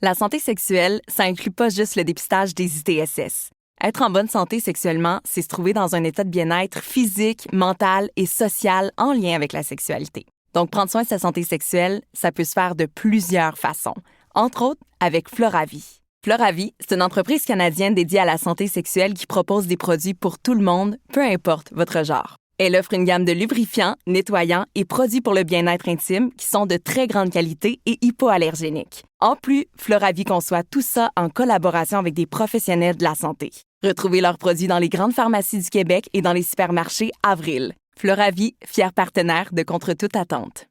La santé sexuelle, ça inclut pas juste le dépistage des ITSS. Être en bonne santé sexuellement, c'est se trouver dans un état de bien-être physique, mental et social en lien avec la sexualité. Donc, prendre soin de sa santé sexuelle, ça peut se faire de plusieurs façons, entre autres avec Floravie. Floravie, c'est une entreprise canadienne dédiée à la santé sexuelle qui propose des produits pour tout le monde, peu importe votre genre. Elle offre une gamme de lubrifiants, nettoyants et produits pour le bien-être intime qui sont de très grande qualité et hypoallergéniques. En plus, Floravie conçoit tout ça en collaboration avec des professionnels de la santé. Retrouvez leurs produits dans les grandes pharmacies du Québec et dans les supermarchés Avril. Floravie, fier partenaire de Contre toute attente.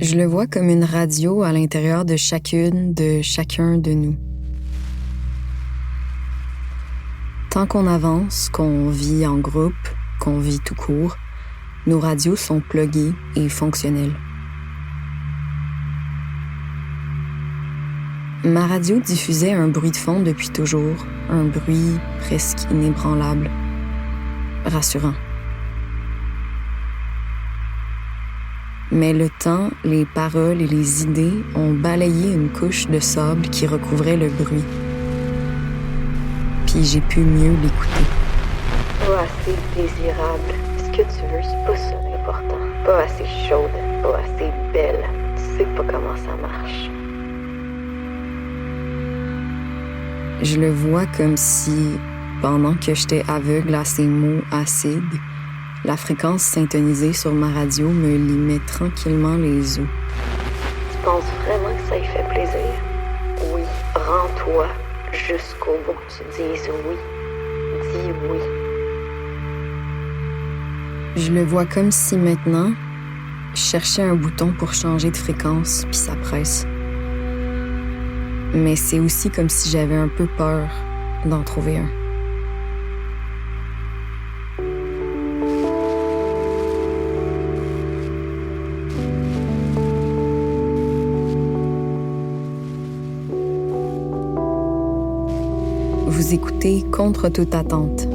Je le vois comme une radio à l'intérieur de chacun de nous. Tant qu'on avance, qu'on vit en groupe, qu'on vit tout court, nos radios sont pluguées et fonctionnelles. Ma radio diffusait un bruit de fond depuis toujours, un bruit presque inébranlable, rassurant. Mais le temps, les paroles et les idées ont balayé une couche de sable qui recouvrait le bruit. Puis j'ai pu mieux l'écouter. Pas assez désirable. Ce que tu veux, c'est pas ça l'important. Pas assez chaude, pas assez belle. Tu sais pas comment ça marche. Je le vois comme si, pendant que j'étais aveugle à ces mots acides, la fréquence syntonisée sur ma radio me limait tranquillement les os. Tu penses vraiment que ça y fait plaisir? Oui, rends-toi jusqu'au bout que tu dises oui. Dis oui. Je le vois comme si maintenant, je cherchais un bouton pour changer de fréquence, puis ça presse. Mais c'est aussi comme si j'avais un peu peur d'en trouver un. Vous écoutez Contre toute attente.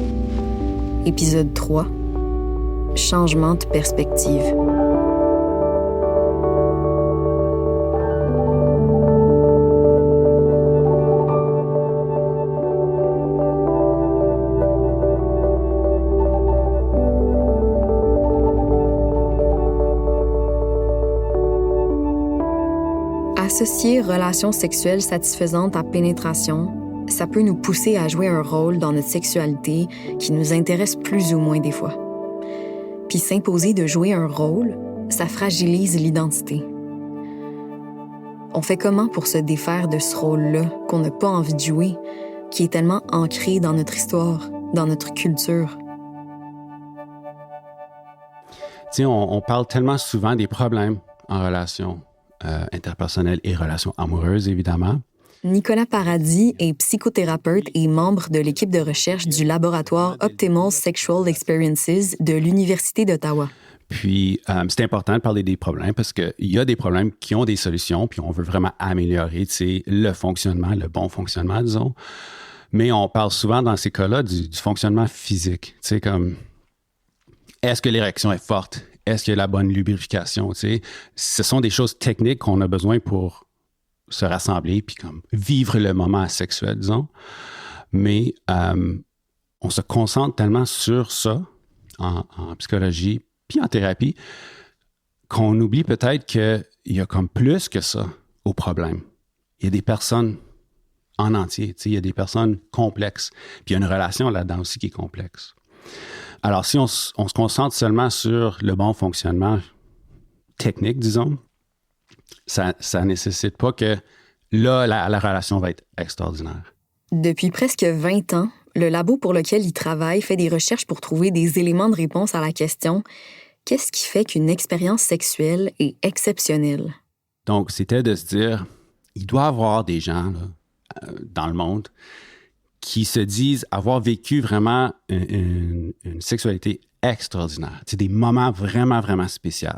Épisode 3. Changement de perspective. Associer relations sexuelles satisfaisantes à pénétration, ça peut nous pousser à jouer un rôle dans notre sexualité qui nous intéresse plus ou moins des fois. Puis s'imposer de jouer un rôle, ça fragilise l'identité. On fait comment pour se défaire de ce rôle-là qu'on n'a pas envie de jouer, qui est tellement ancré dans notre histoire, dans notre culture? Tu sais, on parle tellement souvent des problèmes en relation interpersonnelle et relations amoureuses, évidemment. Nicolas Paradis est psychothérapeute et membre de l'équipe de recherche du laboratoire Optimal Sexual Experiences de l'Université d'Ottawa. Puis, c'est important de parler des problèmes parce qu'il y a des problèmes qui ont des solutions, puis on veut vraiment améliorer, tu sais, le fonctionnement, le bon fonctionnement, disons. Mais on parle souvent dans ces cas-là du fonctionnement physique. Tu sais, comme, est-ce que l'érection est forte? Est-ce qu'il y a la bonne lubrification? Tu sais? Ce sont des choses techniques qu'on a besoin pour se rassembler puis comme vivre le moment sexuel, disons. Mais on se concentre tellement sur ça en psychologie puis en thérapie qu'on oublie peut-être qu'il y a comme plus que ça au problème. Il y a des personnes en entier, tu sais, il y a des personnes complexes. Puis il y a une relation là-dedans aussi qui est complexe. Alors, si on se concentre seulement sur le bon fonctionnement technique, disons, ça nécessite pas que là, la relation va être extraordinaire. Depuis presque 20 ans, le labo pour lequel il travaille fait des recherches pour trouver des éléments de réponse à la question « Qu'est-ce qui fait qu'une expérience sexuelle est exceptionnelle? » Donc, c'était de se dire, il doit y avoir des gens là, dans le monde qui se disent avoir vécu vraiment une sexualité extraordinaire. C'est des moments vraiment, vraiment spéciaux.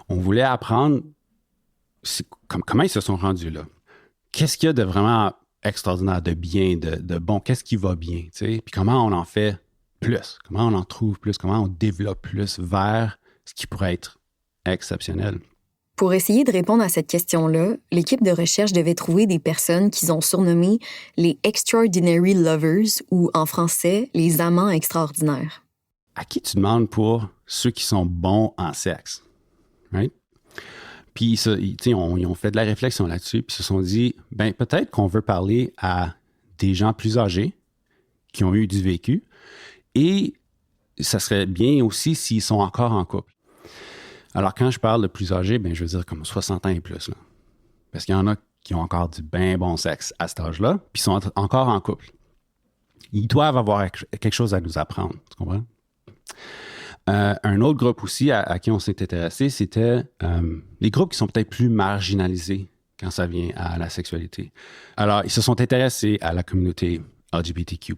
On voulait apprendre comment ils se sont rendus là? Qu'est-ce qu'il y a de vraiment extraordinaire, de bien, de bon? Qu'est-ce qui va bien? Puis comment on en fait plus? Comment on en trouve plus? Comment on développe plus vers ce qui pourrait être exceptionnel? Pour essayer de répondre à cette question-là, l'équipe de recherche devait trouver des personnes qu'ils ont surnommées les Extraordinary Lovers ou, en français, les amants extraordinaires. À qui tu demandes pour ceux qui sont bons en sexe? Right? Puis, ils ont fait de la réflexion là-dessus, puis se sont dit, peut-être qu'on veut parler à des gens plus âgés qui ont eu du vécu, et ça serait bien aussi s'ils sont encore en couple. Alors, quand je parle de plus âgés, je veux dire comme 60 ans et plus. Là. Parce qu'il y en a qui ont encore du bien bon sexe à cet âge-là, puis sont encore en couple. Ils doivent avoir quelque chose à nous apprendre, tu comprends? Un autre groupe aussi à qui on s'est intéressé, c'était les groupes qui sont peut-être plus marginalisés quand ça vient à la sexualité. Alors, ils se sont intéressés à la communauté LGBTQ+,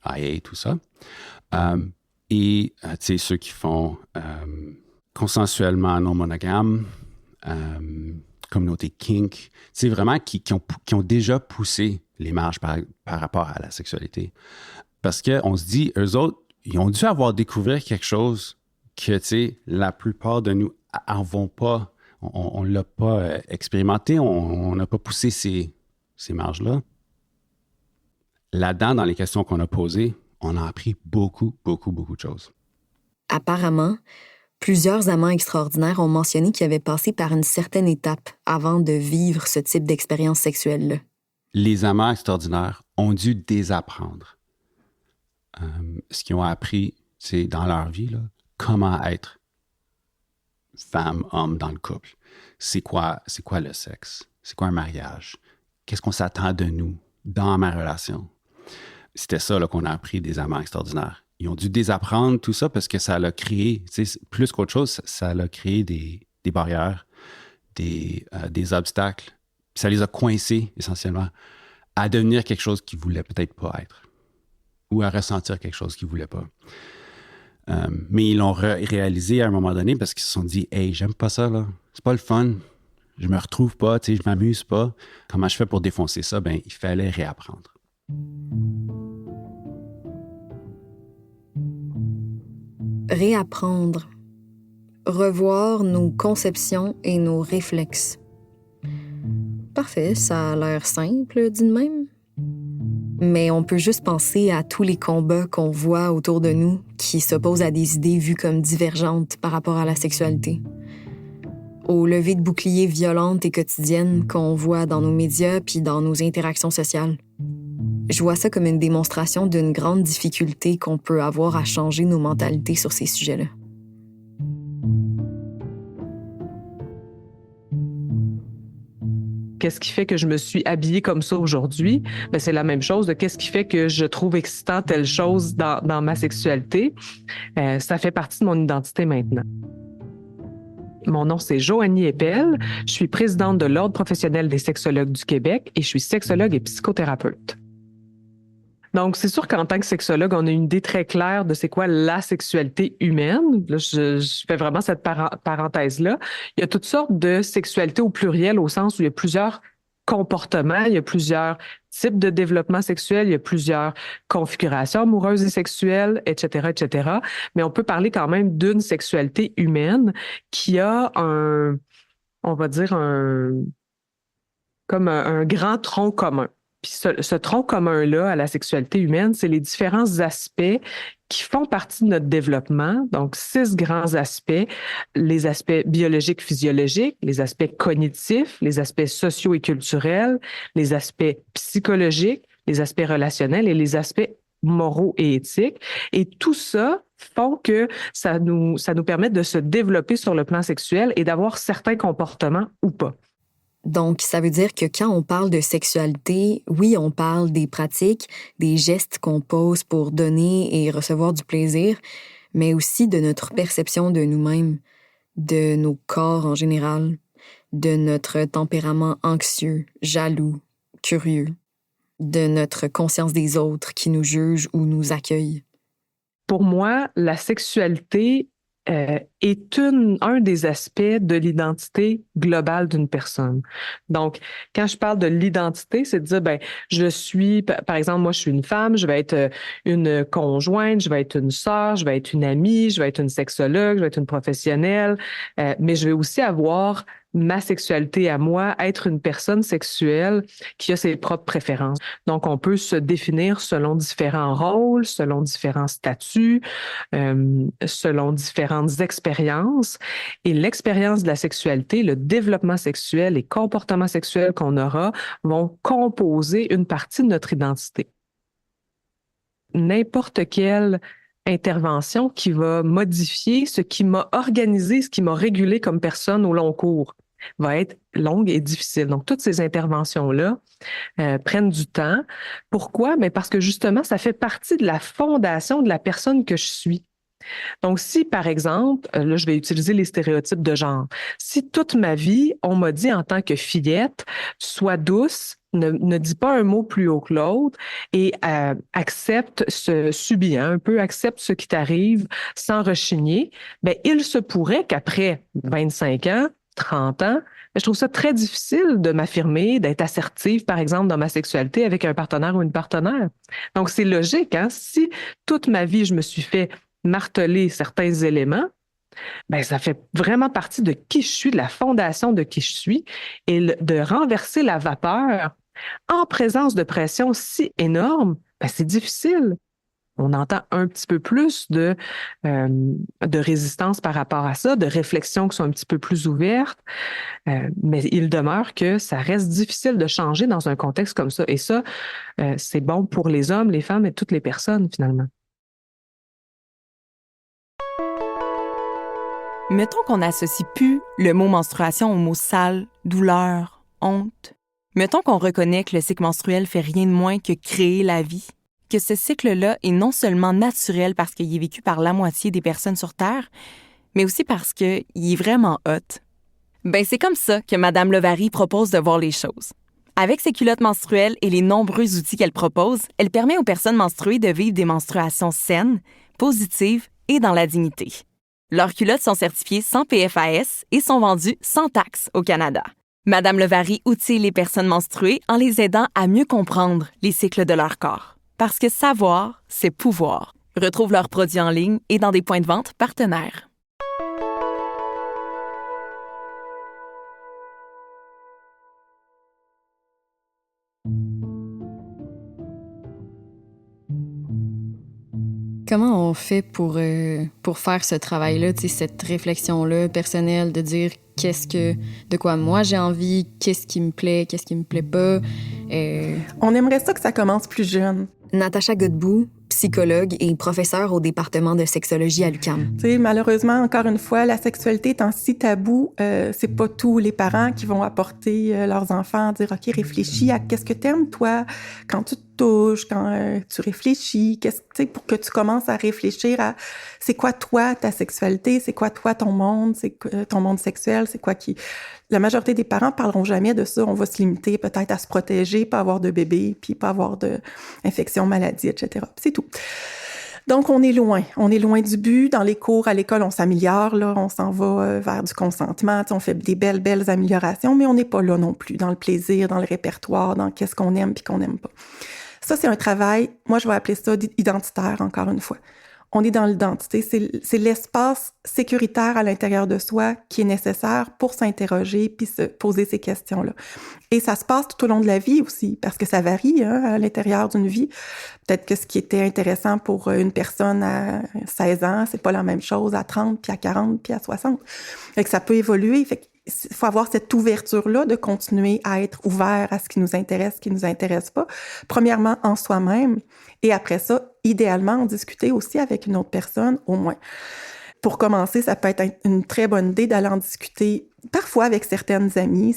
IA, tout ça. Et, tu sais, ceux qui font consensuellement non monogame, communauté kink, c'est vraiment qui ont déjà poussé les marges par rapport à la sexualité. Parce qu'on se dit, eux autres, ils ont dû avoir découvert quelque chose que, tu sais, la plupart de nous n'en vont pas, on ne l'a pas expérimenté, on n'a pas poussé ces marges-là. Là-dedans, dans les questions qu'on a posées, on a appris beaucoup, beaucoup, beaucoup de choses. Apparemment, plusieurs amants extraordinaires ont mentionné qu'ils avaient passé par une certaine étape avant de vivre ce type d'expérience sexuelle-là. Les amants extraordinaires ont dû désapprendre ce qu'ils ont appris, c'est dans leur vie, là, comment être femme, homme dans le couple. C'est quoi le sexe? C'est quoi un mariage? Qu'est-ce qu'on s'attend de nous dans ma relation? C'était ça là, qu'on a appris des amants extraordinaires. Ils ont dû désapprendre tout ça parce que ça l'a créé, plus qu'autre chose, ça l'a créé des barrières, des obstacles. Ça les a coincés, essentiellement, à devenir quelque chose qu'ils ne voulaient peut-être pas être ou à ressentir quelque chose qu'ils ne voulaient pas. Mais ils l'ont réalisé à un moment donné parce qu'ils se sont dit « Hey, j'aime pas ça, là. C'est pas le fun. Je me retrouve pas, je m'amuse pas. Comment je fais pour défoncer ça? » Il fallait réapprendre. Réapprendre. Revoir nos conceptions et nos réflexes. Parfait, ça a l'air simple, dit de même. Mais on peut juste penser à tous les combats qu'on voit autour de nous qui s'opposent à des idées vues comme divergentes par rapport à la sexualité. Aux levées de boucliers violentes et quotidiennes qu'on voit dans nos médias puis dans nos interactions sociales. Je vois ça comme une démonstration d'une grande difficulté qu'on peut avoir à changer nos mentalités sur ces sujets-là. Qu'est-ce qui fait que je me suis habillée comme ça aujourd'hui? Bien, c'est la même chose de qu'est-ce qui fait que je trouve excitant telle chose dans ma sexualité. Ça fait partie de mon identité maintenant. Mon nom, c'est Joanie Eppel. Je suis présidente de l'Ordre professionnel des sexologues du Québec et je suis sexologue et psychothérapeute. Donc, c'est sûr qu'en tant que sexologue, on a une idée très claire de c'est quoi la sexualité humaine. Là, je fais vraiment cette parenthèse-là. Il y a toutes sortes de sexualité au pluriel, au sens où il y a plusieurs comportements, il y a plusieurs types de développement sexuel, il y a plusieurs configurations amoureuses et sexuelles, etc., etc. Mais on peut parler quand même d'une sexualité humaine qui a un grand tronc commun. Puis ce tronc commun-là à la sexualité humaine, c'est les différents aspects qui font partie de notre développement. Donc, 6 grands aspects. Les aspects biologiques, physiologiques, les aspects cognitifs, les aspects sociaux et culturels, les aspects psychologiques, les aspects relationnels et les aspects moraux et éthiques. Et tout ça font que ça nous permet de se développer sur le plan sexuel et d'avoir certains comportements ou pas. Donc, ça veut dire que quand on parle de sexualité, oui, on parle des pratiques, des gestes qu'on pose pour donner et recevoir du plaisir, mais aussi de notre perception de nous-mêmes, de nos corps en général, de notre tempérament anxieux, jaloux, curieux, de notre conscience des autres qui nous jugent ou nous accueillent. Pour moi, la sexualité est un des aspects de l'identité globale d'une personne. Donc, quand je parle de l'identité, c'est de dire, ben, je suis, par exemple, moi, je suis une femme, je vais être une conjointe, je vais être une sœur, je vais être une amie, je vais être une sexologue, je vais être une professionnelle, mais je vais aussi avoir ma sexualité à moi, être une personne sexuelle qui a ses propres préférences. Donc, on peut se définir selon différents rôles, selon différents statuts, selon différentes expériences. Et l'expérience de la sexualité, le développement sexuel, les comportements sexuels qu'on aura vont composer une partie de notre identité. N'importe quelle intervention qui va modifier ce qui m'a organisé, ce qui m'a régulé comme personne au long cours, va être longue et difficile. Donc, toutes ces interventions-là prennent du temps. Pourquoi? Bien, parce que justement, ça fait partie de la fondation de la personne que je suis. Donc, si, par exemple, là, je vais utiliser les stéréotypes de genre. Si toute ma vie, on m'a dit en tant que fillette, sois douce, ne dis pas un mot plus haut que l'autre et subis un peu, accepte ce qui t'arrive sans rechigner, bien, il se pourrait qu'après 25 ans, 30 ans, je trouve ça très difficile de m'affirmer, d'être assertive, par exemple, dans ma sexualité avec un partenaire ou une partenaire. Donc, c'est logique, hein? Si toute ma vie, je me suis fait marteler certains éléments, ben ça fait vraiment partie de qui je suis, de la fondation de qui je suis, et de renverser la vapeur en présence de pression si énorme, ben c'est difficile. On entend un petit peu plus de résistance par rapport à ça, de réflexions qui sont un petit peu plus ouvertes, mais il demeure que ça reste difficile de changer dans un contexte comme ça. Et ça, c'est bon pour les hommes, les femmes et toutes les personnes, finalement. Mettons qu'on n'associe plus le mot menstruation au mot sale, douleur, honte. Mettons qu'on reconnaît que le cycle menstruel fait rien de moins que créer la vie, que ce cycle-là est non seulement naturel parce qu'il est vécu par la moitié des personnes sur Terre, mais aussi parce qu'il est vraiment hot. Ben c'est comme ça que Mme Levary propose de voir les choses. Avec ses culottes menstruelles et les nombreux outils qu'elle propose, elle permet aux personnes menstruées de vivre des menstruations saines, positives et dans la dignité. Leurs culottes sont certifiées sans PFAS et sont vendues sans taxe au Canada. Mme Levary outille les personnes menstruées en les aidant à mieux comprendre les cycles de leur corps. Parce que savoir, c'est pouvoir. Retrouve leurs produits en ligne et dans des points de vente partenaires. Comment on fait pour faire ce travail-là, cette réflexion-là personnelle, de dire de quoi moi j'ai envie, qu'est-ce qui me plaît pas. On aimerait ça que ça commence plus jeune. Natacha Godbout, psychologue et professeure au département de sexologie à l'UQAM. Malheureusement, encore une fois, la sexualité étant si tabou, c'est pas tous les parents qui vont apporter leurs enfants, dire « OK, réfléchis à qu'est-ce que t'aimes, toi, quand tu te touches, quand tu réfléchis, pour que tu commences à réfléchir à c'est quoi, toi, ta sexualité, c'est quoi, toi, ton monde, ton monde sexuel, c'est quoi qui... » La majorité des parents parleront jamais de ça. On va se limiter peut-être à se protéger, pas avoir de bébé, puis pas avoir d'infection, maladie, etc. C'est tout. Donc, on est loin du but. Dans les cours, à l'école, on s'améliore, là, on s'en va vers du consentement, on fait des belles améliorations, mais on n'est pas là non plus dans le plaisir, dans le répertoire, dans qu'est-ce qu'on aime puis qu'on n'aime pas. Ça, c'est un travail, moi, je vais appeler ça identitaire, encore une fois. On est dans l'identité, c'est l'espace sécuritaire à l'intérieur de soi qui est nécessaire pour s'interroger puis se poser ces questions-là. Et ça se passe tout au long de la vie aussi, parce que ça varie à l'intérieur d'une vie. Peut-être que ce qui était intéressant pour une personne à 16 ans, c'est pas la même chose à 30, puis à 40, puis à 60. Fait que ça peut évoluer. Fait qu'il faut avoir cette ouverture-là de continuer à être ouvert à ce qui nous intéresse, ce qui nous intéresse pas. Premièrement, en soi-même. Et après ça, idéalement, en discuter aussi avec une autre personne, au moins. Pour commencer, ça peut être une très bonne idée d'aller en discuter parfois avec certains amis,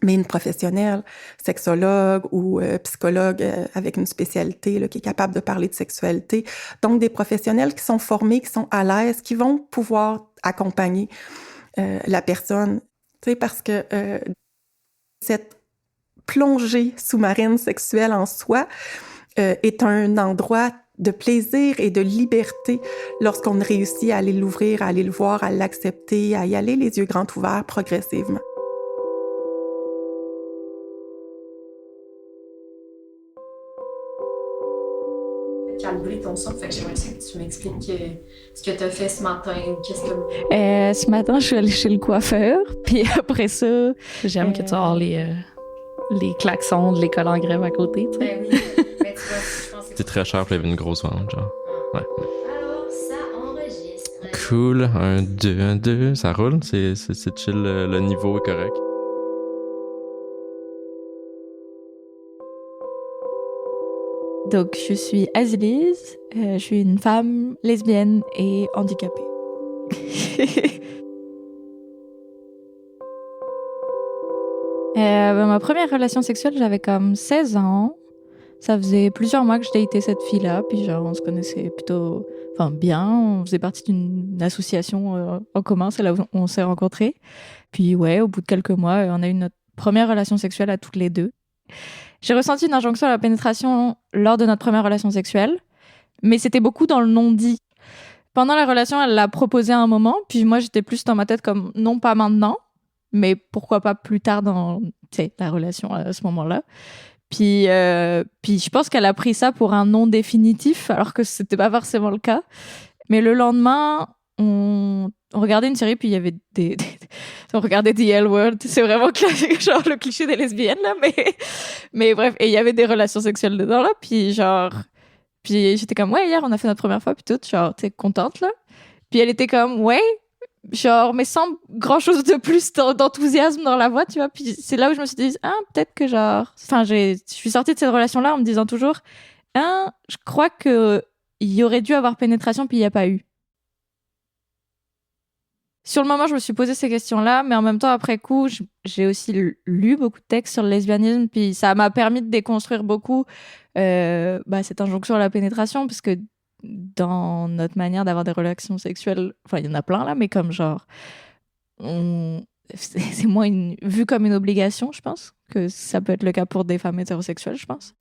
mais une professionnelle, sexologue ou psychologue avec une spécialité là, qui est capable de parler de sexualité. Donc, des professionnels qui sont formés, qui sont à l'aise, qui vont pouvoir accompagner la personne. Tu sais, parce que cette plongée sous-marine sexuelle en soi est un endroit de plaisir et de liberté lorsqu'on réussit à aller l'ouvrir, à aller le voir, à l'accepter, à y aller les yeux grands ouverts progressivement. Calibrer ton son, fait que j'aimerais que tu m'expliques ce que tu as fait ce matin, qu'est-ce que... Ce matin, je suis allée chez le coiffeur, puis après ça... J'aime que tu aies les klaxons de l'école en grève à côté, tu sais. Ben oui, ben, tu vois, je pense que... C'était très cher, puis il y avait une grosse vente, genre. Ouais. Alors, ça enregistre. Cool, 1, 2, 1, 2, ça roule, c'est chill, le niveau est correct. Donc, je suis Azilise, je suis une femme lesbienne et handicapée. Ma première relation sexuelle, j'avais comme 16 ans. Ça faisait plusieurs mois que je datais cette fille-là, puis genre, on se connaissait plutôt bien. On faisait partie d'une association en commun, c'est là où on s'est rencontrés. Puis ouais, au bout de quelques mois, on a eu notre première relation sexuelle à toutes les deux. J'ai ressenti une injonction à la pénétration lors de notre première relation sexuelle, mais c'était beaucoup dans le non-dit. Pendant la relation, elle l'a proposé à un moment, puis moi, j'étais plus dans ma tête comme non, pas maintenant, mais pourquoi pas plus tard dans la relation à ce moment-là. Puis je pense qu'elle a pris ça pour un non définitif, alors que c'était pas forcément le cas. Mais le lendemain, on regardait une série, puis il y avait on regardait The L Word. C'est vraiment genre le cliché des lesbiennes, là, mais bref. Et il y avait des relations sexuelles dedans, là, puis j'étais comme, ouais, hier, on a fait notre première fois, puis tout, genre, t'es contente, là. Puis elle était comme, ouais, genre, mais sans grand-chose de plus d'enthousiasme dans la voix, tu vois. Puis c'est là où je me suis dit, peut-être que genre... Enfin, je suis sortie de cette relation-là en me disant toujours, je crois qu'il y aurait dû avoir pénétration, puis il n'y a pas eu. Sur le moment, je me suis posé ces questions-là, mais en même temps, après coup, j'ai aussi lu beaucoup de textes sur le lesbianisme, puis ça m'a permis de déconstruire beaucoup cette injonction à la pénétration, parce que dans notre manière d'avoir des relations sexuelles, il y en a plein là, mais comme genre, c'est moins vu comme une obligation, je pense, que ça peut être le cas pour des femmes hétérosexuelles, je pense.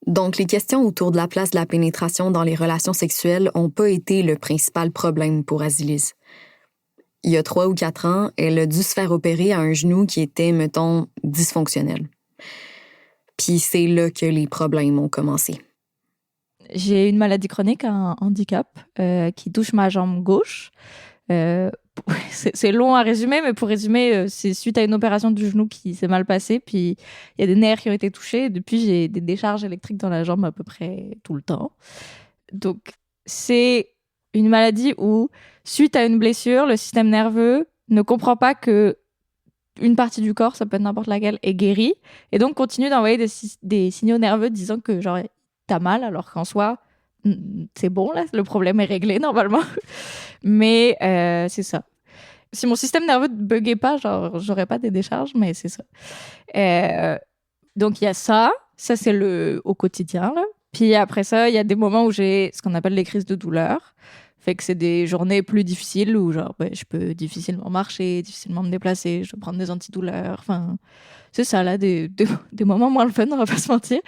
Donc, les questions autour de la place de la pénétration dans les relations sexuelles n'ont pas été le principal problème pour Azilise. Il y a 3 ou 4 ans, elle a dû se faire opérer à un genou qui était, mettons, dysfonctionnel. Puis c'est là que les problèmes ont commencé. J'ai une maladie chronique, un handicap, qui touche ma jambe gauche. C'est long à résumer, mais pour résumer, c'est suite à une opération du genou qui s'est mal passée, puis il y a des nerfs qui ont été touchés, et depuis, j'ai des décharges électriques dans la jambe à peu près tout le temps. Donc, c'est une maladie où, suite à une blessure, le système nerveux ne comprend pas que une partie du corps, ça peut être n'importe laquelle, est guérie, et donc continue d'envoyer des signaux nerveux disant que genre t'as mal, alors qu'en soi, c'est bon, là, le problème est réglé normalement. Mais c'est ça. Si mon système nerveux ne buguait pas, genre, j'aurais pas des décharges, mais c'est ça. Donc, il y a ça. Ça, c'est au quotidien, là. Puis après ça, il y a des moments où j'ai ce qu'on appelle les crises de douleur. Fait que c'est des journées plus difficiles où, genre, je peux difficilement marcher, difficilement me déplacer, je dois prendre des antidouleurs. Enfin, c'est ça, là, des moments moins le fun, on va pas se mentir.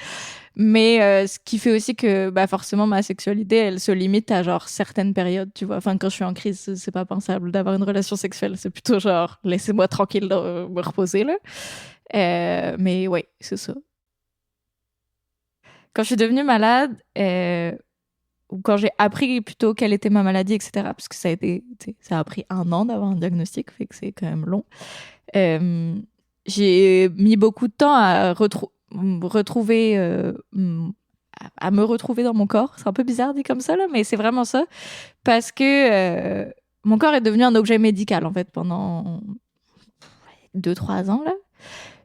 Mais ce qui fait aussi que, forcément, ma sexualité, elle se limite à, genre, certaines périodes, tu vois. Enfin, quand je suis en crise, c'est pas pensable d'avoir une relation sexuelle. C'est plutôt, genre, laissez-moi tranquille de me reposer, là. Mais ouais, c'est ça. Quand je suis devenue malade, ou quand j'ai appris plutôt quelle était ma maladie, etc., parce que ça a pris 1 an d'avoir un diagnostic, fait que c'est quand même long. J'ai mis beaucoup de temps à me retrouver dans mon corps. C'est un peu bizarre dit comme ça, là, mais c'est vraiment ça. Parce que mon corps est devenu un objet médical, en fait, pendant 2-3 ans, là.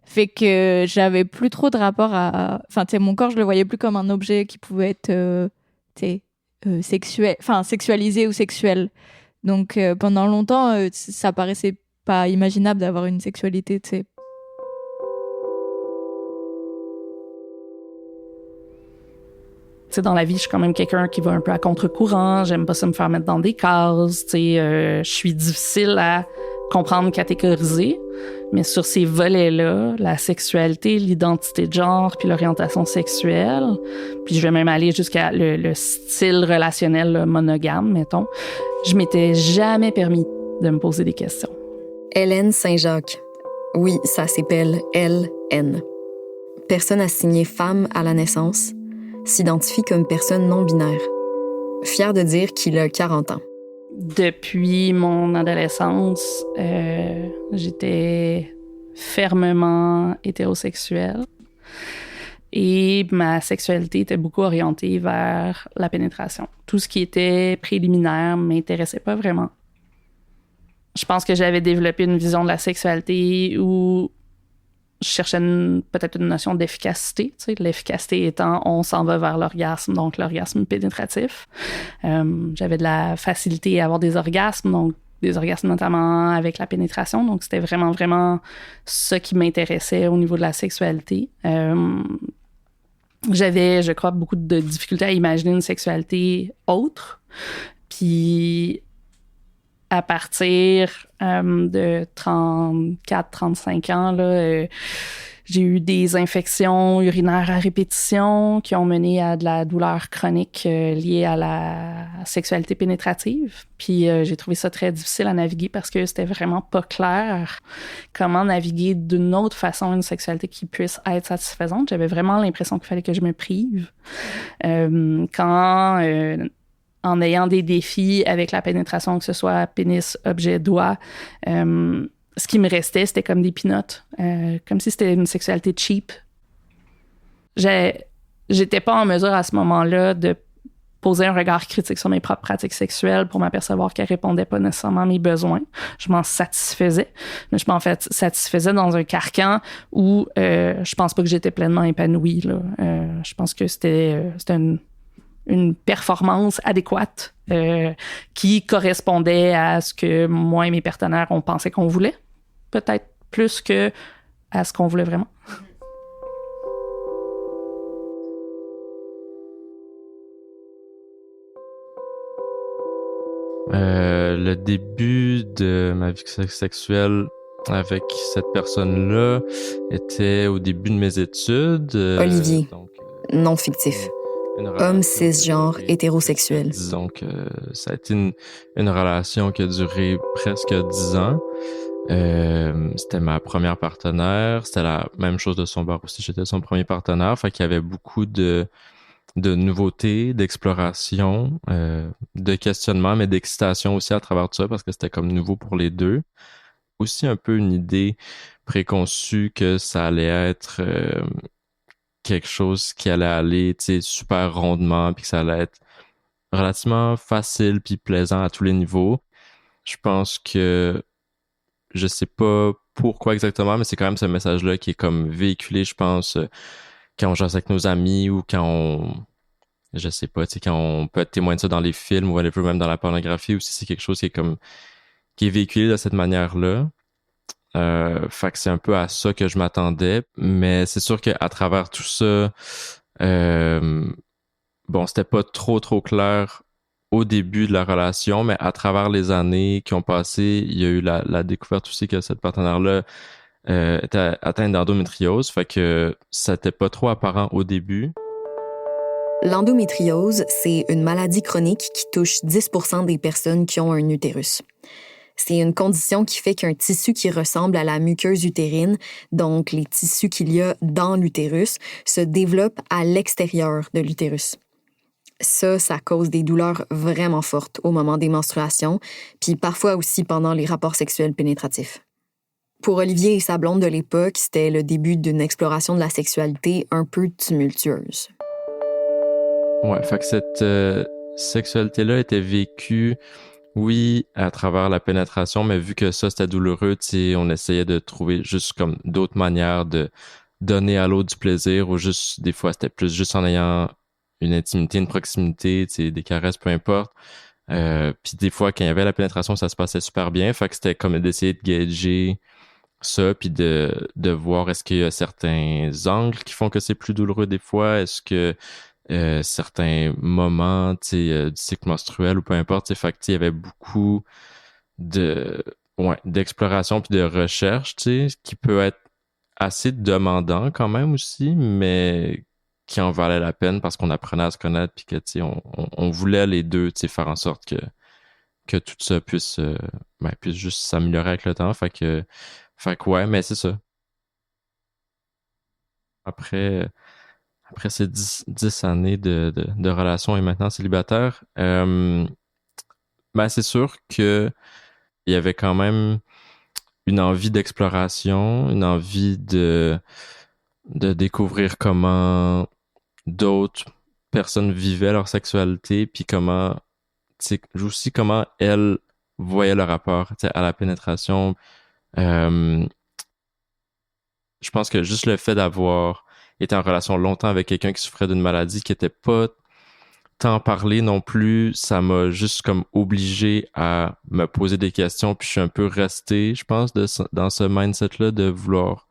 Fait que j'avais plus trop de rapport à... Enfin, mon corps, je le voyais plus comme un objet qui pouvait être, sexualisé ou sexuel. Donc, pendant longtemps, ça paraissait pas imaginable d'avoir une sexualité, tu sais. Dans la vie, je suis quand même quelqu'un qui va un peu à contre-courant. J'aime pas ça me faire mettre dans des cases. Je suis difficile à comprendre, catégoriser. Mais sur ces volets-là, la sexualité, l'identité de genre, puis l'orientation sexuelle, puis je vais même aller jusqu'à le style relationnel là, monogame, mettons, je m'étais jamais permis de me poser des questions. Hélène Saint-Jacques. Oui, ça s'appelle LN. Personne assignée femme à la naissance, s'identifie comme personne non-binaire. Fière de dire qu'il a 40 ans. Depuis mon adolescence, j'étais fermement hétérosexuelle et ma sexualité était beaucoup orientée vers la pénétration. Tout ce qui était préliminaire m'intéressait pas vraiment. Je pense que j'avais développé une vision de la sexualité où je cherchais peut-être une notion d'efficacité. Tu sais, l'efficacité étant, on s'en va vers l'orgasme, donc l'orgasme pénétratif. J'avais de la facilité à avoir des orgasmes, donc des orgasmes notamment avec la pénétration. Donc, c'était vraiment, vraiment ça qui m'intéressait au niveau de la sexualité. J'avais, je crois, beaucoup de difficultés à imaginer une sexualité autre. Puis, à partir de 34-35 ans, là, j'ai eu des infections urinaires à répétition qui ont mené à de la douleur chronique liée à la sexualité pénétrative. Puis j'ai trouvé ça très difficile à naviguer parce que c'était vraiment pas clair comment naviguer d'une autre façon une sexualité qui puisse être satisfaisante. J'avais vraiment l'impression qu'il fallait que je me prive. En ayant des défis avec la pénétration, que ce soit pénis, objet, doigt, ce qui me restait, c'était comme des pinottes, comme si c'était une sexualité cheap. J'étais pas en mesure à ce moment-là de poser un regard critique sur mes propres pratiques sexuelles pour m'apercevoir qu'elles répondaient pas nécessairement à mes besoins. Je m'en satisfaisais, mais je m'en satisfaisais dans un carcan où je pense pas que j'étais pleinement épanouie, là. Je pense que c'était une performance adéquate qui correspondait à ce que moi et mes partenaires, on pensait qu'on voulait. Peut-être plus que à ce qu'on voulait vraiment. Le début de ma vie sexuelle avec cette personne-là était au début de mes études. Olivier, non fictif. Homme cisgenre hétérosexuel. Disons que ça a été une relation qui a duré presque 10 ans. C'était ma première partenaire. C'était la même chose de son bord aussi. J'étais son premier partenaire. Fait qu'il y avait beaucoup de nouveautés, d'exploration, de questionnement, mais d'excitation aussi à travers tout ça parce que c'était comme nouveau pour les deux. Aussi un peu une idée préconçue que ça allait être quelque chose qui allait aller, tu sais, super rondement, puis que ça allait être relativement facile puis plaisant à tous les niveaux. Je pense que je sais pas pourquoi exactement, mais c'est quand même ce message-là qui est comme véhiculé, je pense, quand on jase avec nos amis ou quand je sais pas, tu sais, quand on peut témoigner de ça dans les films ou même dans la pornographie aussi, c'est quelque chose qui est véhiculé de cette manière-là. Fait que c'est un peu à ça que je m'attendais, mais c'est sûr qu'à travers tout ça, c'était pas trop clair au début de la relation, mais à travers les années qui ont passé, il y a eu la découverte aussi que cette partenaire-là était atteinte d'endométriose, fait que ça n'était pas trop apparent au début. L'endométriose, c'est une maladie chronique qui touche 10% des personnes qui ont un utérus. C'est une condition qui fait qu'un tissu qui ressemble à la muqueuse utérine, donc les tissus qu'il y a dans l'utérus, se développe à l'extérieur de l'utérus. Ça cause des douleurs vraiment fortes au moment des menstruations, puis parfois aussi pendant les rapports sexuels pénétratifs. Pour Olivier et sa blonde de l'époque, c'était le début d'une exploration de la sexualité un peu tumultueuse. Ouais, fait que cette sexualité-là était vécue, oui, à travers la pénétration, mais vu que ça, c'était douloureux, tu sais, on essayait de trouver juste comme d'autres manières de donner à l'autre du plaisir, ou juste, des fois, c'était plus juste en ayant une intimité, une proximité, tu sais, des caresses, peu importe. Puis des fois, quand il y avait la pénétration, ça se passait super bien. Fait que c'était comme d'essayer de gager ça, puis de voir est-ce qu'il y a certains angles qui font que c'est plus douloureux des fois, est-ce que certains moments, tu sais, du cycle menstruel ou peu importe, tu sais, fait que il y avait beaucoup de d'exploration puis de recherche, tu sais, qui peut être assez demandant quand même aussi, mais qui en valait la peine parce qu'on apprenait à se connaître puis que, tu sais, on voulait les deux, tu sais, faire en sorte que tout ça puisse juste s'améliorer avec le temps. Fait que ouais, mais c'est ça. Après ces 10 années de relation et maintenant célibataire, c'est sûr que il y avait quand même une envie d'exploration, une envie de découvrir comment d'autres personnes vivaient leur sexualité, puis comment elles voyaient le rapport à la pénétration. Je pense que juste le fait d'avoir été en relation longtemps avec quelqu'un qui souffrait d'une maladie qui était pas tant parlé non plus, ça m'a juste comme obligé à me poser des questions, puis je suis un peu resté, je pense, dans ce mindset-là de vouloir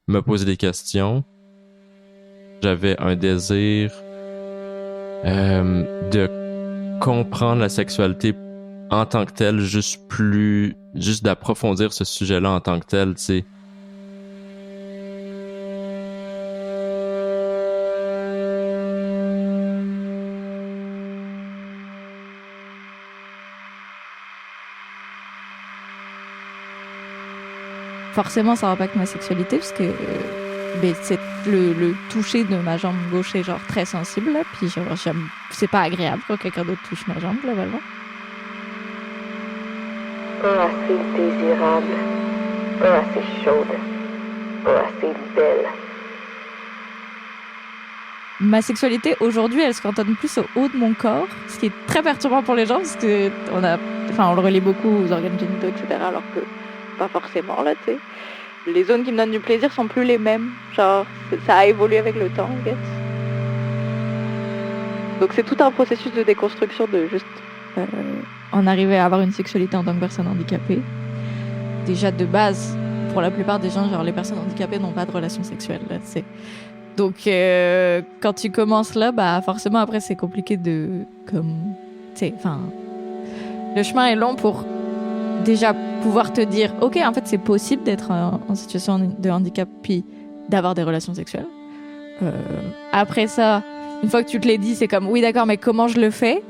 me poser des questions. J'avais un désir de comprendre la sexualité en tant que telle, juste d'approfondir ce sujet-là en tant que tel, tu sais. Forcément, ça impacte ma sexualité parce que c'est le toucher de ma jambe gauche est genre très sensible, là, puis genre, c'est pas agréable quand quelqu'un d'autre touche ma jambe, globalement. Pas assez désirable, pas assez chaude, pas assez belle. Ma sexualité aujourd'hui, elle se cantonne plus au haut de mon corps, ce qui est très perturbant pour les gens parce que on le relie beaucoup aux organes génitaux, etc. Alors que pas forcément là, tu sais. Les zones qui me donnent du plaisir sont plus les mêmes. Genre, ça a évolué avec le temps, I guess. Donc c'est tout un processus de déconstruction de juste en arriver à avoir une sexualité en tant que personne handicapée. Déjà de base, pour la plupart des gens, genre les personnes handicapées n'ont pas de relations sexuelles, là, tu sais. Donc quand tu commences là, forcément après c'est compliqué de comme, tu sais, enfin, le chemin est long pour déjà pouvoir te dire ok, en fait c'est possible d'être en situation de handicap puis d'avoir des relations sexuelles. Après ça, une fois que tu te l'es dit, c'est comme oui d'accord, mais comment je le fais?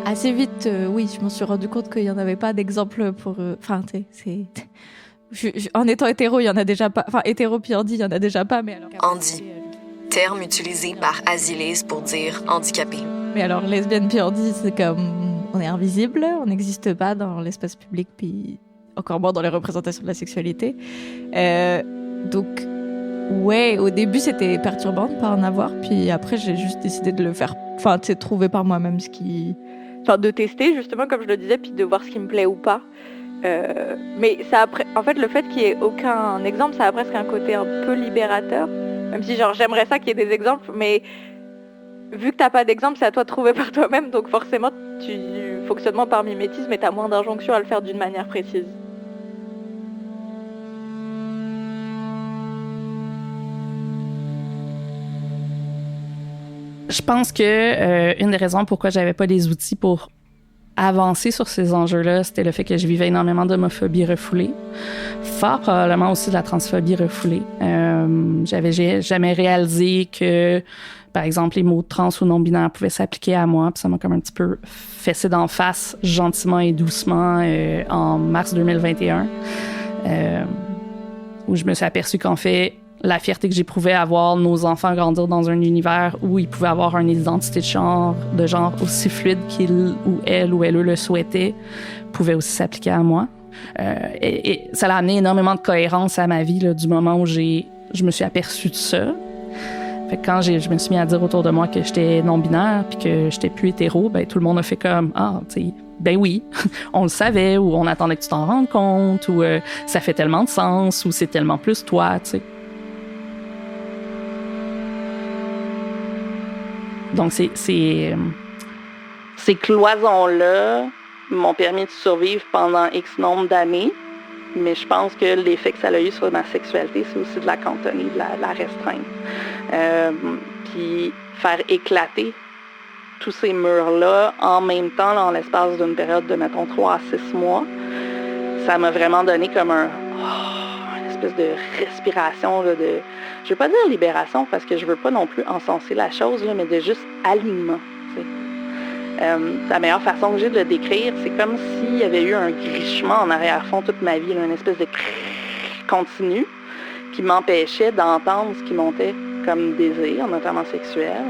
Assez vite, oui, je m'en suis rendu compte qu'il n'y en avait pas d'exemple pour... Enfin, tu sais, en étant hétéro, il n'y en a déjà pas... Enfin, hétéro puis handi, il n'y en a déjà pas, mais alors... Handi, terme utilisé par Asilis pour dire handicapé. Mais alors, lesbienne puis handi, c'est comme... On est invisible, on n'existe pas dans l'espace public, puis encore moins dans les représentations de la sexualité. Donc, ouais, au début, c'était perturbant de pas en avoir, puis après, j'ai juste décidé de le faire... Enfin, tu sais, trouver par moi-même ce qui... Enfin, de tester, justement, comme je le disais, puis de voir ce qui me plaît ou pas. Mais ça en fait, le fait qu'il n'y ait aucun exemple, ça a presque un côté un peu libérateur. Même si, genre, j'aimerais ça qu'il y ait des exemples, mais vu que t'as pas d'exemple, c'est à toi de trouver par toi-même, donc forcément, tu fonctionnes par mimétisme et t'as moins d'injonctions à le faire d'une manière précise. Je pense que une des raisons pourquoi j'avais pas les outils pour avancer sur ces enjeux-là, c'était le fait que je vivais énormément d'homophobie refoulée. Fort probablement aussi de la transphobie refoulée. J'avais jamais réalisé que, par exemple, les mots trans ou non-binaire pouvaient s'appliquer à moi. Puis ça m'a comme un petit peu fessé d'en face, gentiment et doucement, en mars 2021, où je me suis aperçue qu'en fait, la fierté que j'éprouvais à voir nos enfants grandir dans un univers où ils pouvaient avoir une identité de genre aussi fluide qu'ils ou elles ou eux le souhaitaient, pouvait aussi s'appliquer à moi. Et ça a amené énormément de cohérence à ma vie là, du moment où je me suis aperçue de ça. Fait que quand je me suis mis à dire autour de moi que j'étais non-binaire puis que j'étais plus hétéro, ben tout le monde a fait comme « Ah, tu sais, ben oui, on le savait » ou « On attendait que tu t'en rendes compte » ou « Ça fait tellement de sens » ou « C'est tellement plus toi », tu sais. Donc, ces cloisons-là m'ont permis de survivre pendant X nombre d'années, mais je pense que l'effet que ça a eu sur ma sexualité, c'est aussi de la cantonner, de la restreindre. Puis faire éclater tous ces murs-là en même temps, là, en l'espace d'une période de, mettons, 3 à 6 mois, ça m'a vraiment donné comme une espèce de respiration, là, de, je veux pas dire libération, parce que je veux pas non plus encenser la chose, là, mais de juste alignement. La meilleure façon que j'ai de le décrire, c'est comme s'il y avait eu un grichement en arrière-fond toute ma vie, là, une espèce de continu qui m'empêchait d'entendre ce qui montait comme désir, notamment sexuel.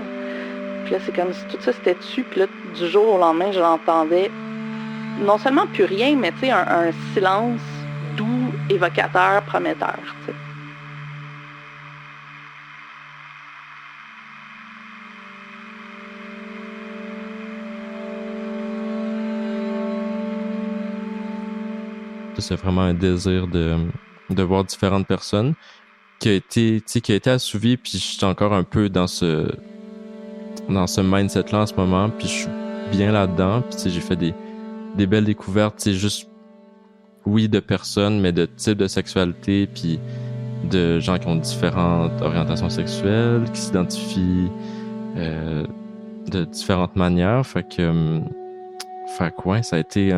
Puis là, c'est comme si tout ça s'était tu, puis là, du jour au lendemain, je l'entendais non seulement plus rien, mais tu sais, un silence doux, évocateur, prometteur, tu sais. C'est vraiment un désir de voir différentes personnes qui a été assouvi, puis je suis encore un peu dans ce mindset-là en ce moment, puis je suis bien là-dedans, puis j'ai fait des belles découvertes, juste, oui, de personnes, mais de types de sexualité, puis de gens qui ont différentes orientations sexuelles, qui s'identifient de différentes manières, fait que ouais, ça a été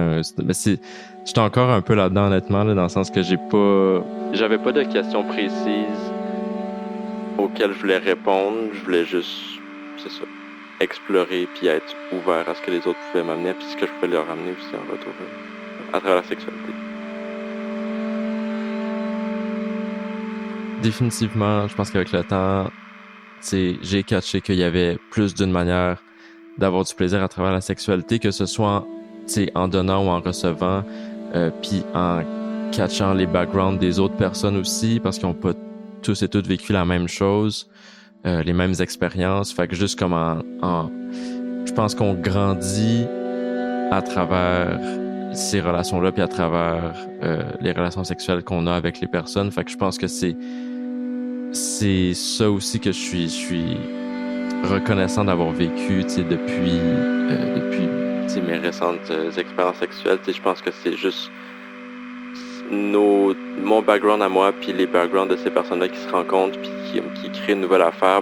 j'étais encore un peu là-dedans, honnêtement, là, dans le sens que j'avais pas de questions précises auxquelles je voulais répondre. Je voulais juste, c'est ça, explorer puis être ouvert à ce que les autres pouvaient m'amener puis ce que je pouvais leur amener aussi en retour à travers la sexualité. Définitivement, je pense qu'avec le temps, j'ai catché qu'il y avait plus d'une manière d'avoir du plaisir à travers la sexualité, que ce soit en donnant ou en recevant, puis en catchant les backgrounds des autres personnes aussi, parce qu'ils n'ont pas tous et toutes vécu la même chose, les mêmes expériences. Fait que juste comme je pense qu'on grandit à travers ces relations-là, puis à travers les relations sexuelles qu'on a avec les personnes. Fait que je pense que c'est ça aussi que je suis reconnaissant d'avoir vécu, depuis mes récentes expériences sexuelles. Je pense que c'est juste mon background à moi, puis les backgrounds de ces personnes-là qui se rencontrent, puis qui créent une nouvelle affaire.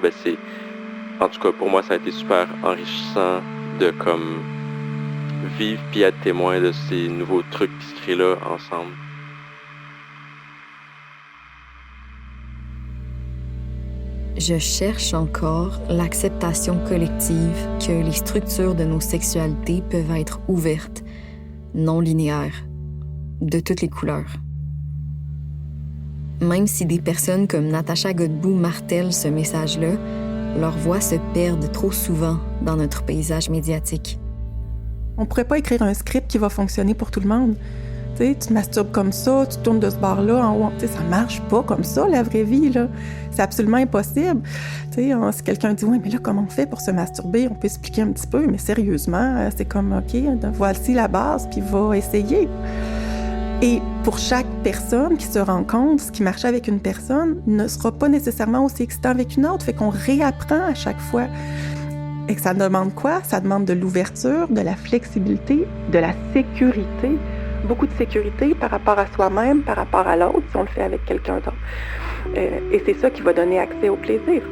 En tout cas, pour moi, ça a été super enrichissant de comme vivre puis être témoin de ces nouveaux trucs qui se créent là ensemble. Je cherche encore l'acceptation collective que les structures de nos sexualités peuvent être ouvertes, non linéaires, de toutes les couleurs. Même si des personnes comme Natacha Godbout martèlent ce message-là, leurs voix se perdent trop souvent dans notre paysage médiatique. On pourrait pas écrire un script qui va fonctionner pour tout le monde. Tu te masturbes comme ça, tu tournes de ce bord-là en haut. Ça marche pas comme ça, la vraie vie, là. C'est absolument impossible. Si quelqu'un dit « Oui, mais là, comment on fait pour se masturber? » On peut expliquer un petit peu, mais sérieusement, c'est comme « OK, voici la base, puis va essayer. » Et pour chaque personne qui se rencontre, ce qui marche avec une personne ne sera pas nécessairement aussi excitant avec une autre. Fait qu'on réapprend à chaque fois. Et que ça demande quoi? Ça demande de l'ouverture, de la flexibilité, de la sécurité. Beaucoup de sécurité par rapport à soi-même, par rapport à l'autre, si on le fait avec quelqu'un d'autre. Et c'est ça qui va donner accès au plaisir.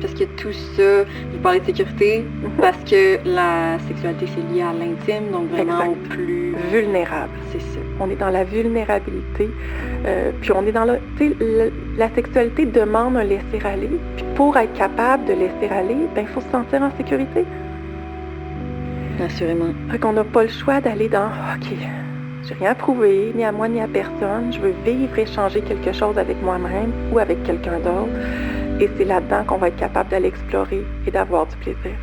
Parce que tout ça, vous parlez de sécurité, parce que la sexualité, c'est lié à l'intime, donc vraiment au plus vulnérable. C'est ça. On est dans la vulnérabilité, puis on est dans la sexualité demande un laisser-aller, puis pour être capable de laisser aller, il faut se sentir en sécurité. Assurément. Fait qu'on n'a pas le choix d'aller dans « OK, j'ai rien prouvé, ni à moi ni à personne, je veux vivre, échanger quelque chose avec moi-même ou avec quelqu'un d'autre. » Et c'est là-dedans qu'on va être capable d'aller explorer et d'avoir du plaisir.